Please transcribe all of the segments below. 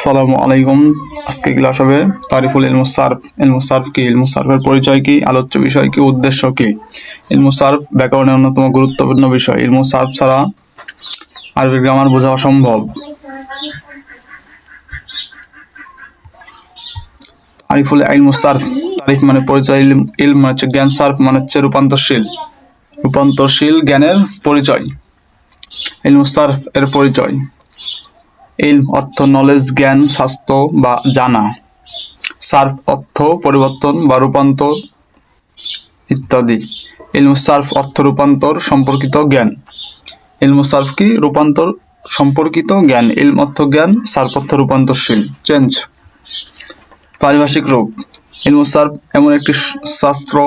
আসসালামু আলাইকুম। আজকে ক্লাস হবে তারিফুল ইলমুস সারফ। ইলমুস সারফ কি, ইলমুস সারফের পরিচয় কি, আলোচ্য বিষয় কি, উদ্দেশ্য কি। ইলমুস সারফ ব্যাকরণের অন্যতম গুরুত্বপূর্ণ বিষয়। ইলমুস সারফ ছাড়া আরবি গ্রামার বোঝা অসম্ভব। তারিফুল ইলমুস সারফ, তারিফ মানে পরিচয়, ইলম মানে হচ্ছে জ্ঞান, সারফ মানে হচ্ছে রূপান্তরশীল জ্ঞানের পরিচয়। ইলমুস সারফ এর পরিচয়। ইলম অর্থ নলেজ, জ্ঞান, স্বাস্থ্য বা জানা। সার্ফ অর্থ পরিবর্তন বা রূপান্তর ইত্যাদি। ইলমুস সারফ অর্থ রূপান্তর সম্পর্কিত জ্ঞান। ইলমুস সারফ কি? রূপান্তর সম্পর্কিত জ্ঞান। ইলম অর্থ জ্ঞান, সারফ অর্থ রূপান্তরশীল, চেঞ্জ। পারিভাষিক রূপ। ইলমুস সারফ এমন একটি শাস্ত্র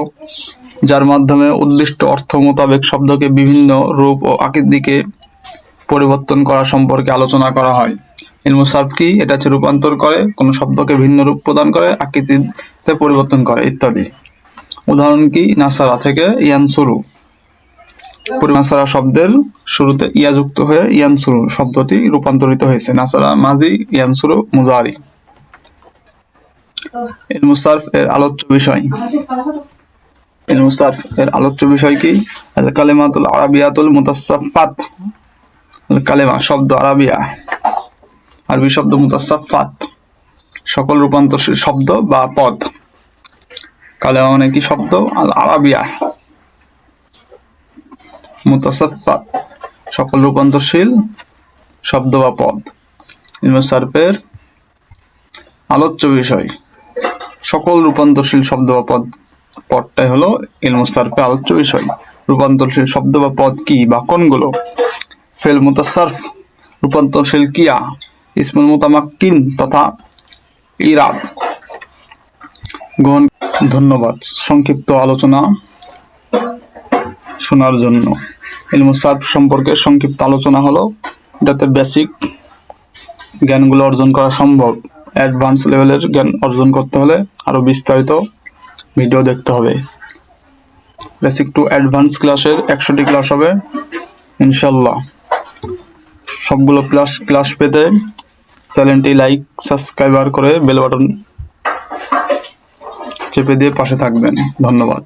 যার মাধ্যমে উদ্দিষ্ট অর্থ মোতাবেক শব্দকে বিভিন্ন রূপ ও আকৃতিকে পরিবর্তন করা সম্পর্কে আলোচনা করা হয়। ইলমুস সারফ কি? এটা হচ্ছে রূপান্তর করে, কোনো শব্দকে ভিন্ন রূপ প্রদান করে, আকৃতিতে পরিবর্তন করে ইত্যাদি। উদাহরণ কি? নাসারা থেকে ইয়ানসুরু। নাসারা শব্দের শুরুতে ইয়া যুক্ত হয়ে ইয়ানসুরু শব্দটি রূপান্তরিত হয়েছে। নাসারা মাজি, ইয়ানসুরু মুজারি। ইলমুস সারফ এর আলোচ্য বিষয়। ইলমুস সারফ এর আলোচ্য বিষয় কি? আল কালিমাতুল আরাবিয়াতুল মুতাসাফফাত। আল কালেমা শব্দ, আরাবিয়া আরবি শব্দ, মুতাসাফফাত সকল রূপান্তরশীল শব্দ বা পদ। কালেমা মানে কি? শব্দ। আল আরাবিয়া মুতাসাফফাত সকল রূপান্তরশীল শব্দ বা পদ। ইলমুস সারফের আলোচ্য বিষয় সকল রূপান্তরশীল শব্দ বা পদ। পদটাই হলো ইলমুস সারফের আলোচ্য বিষয়। রূপান্তরশীল শব্দ বা পদ কি বা কোনগুলো? ফেল মুতাসারফ রূপান্তরশীল কিয়া, ইসমুল মুতামাক্কিন তথা ইরাব। ধন্যবাদ সংক্ষিপ্ত আলোচনা শোনার জন্য। ইলমুস সারফ সম্পর্কে সংক্ষিপ্ত আলোচনা হলো, এটাতে বেসিক জ্ঞানগুলো অর্জন করা সম্ভব। অ্যাডভান্স লেভেলের জ্ঞান অর্জন করতে হলে আরো বিস্তারিত ভিডিও দেখতে হবে। বেসিক টু অ্যাডভান্স ক্লাসের 100টি ক্লাস হবে ইনশাল্লাহ। সবগুলো ক্লাস পেতে চ্যানেলটি লাইক, সাবস্ক্রাইব করে বেল বাটন চেপে দিয়ে পাশে থাকবেন। ধন্যবাদ।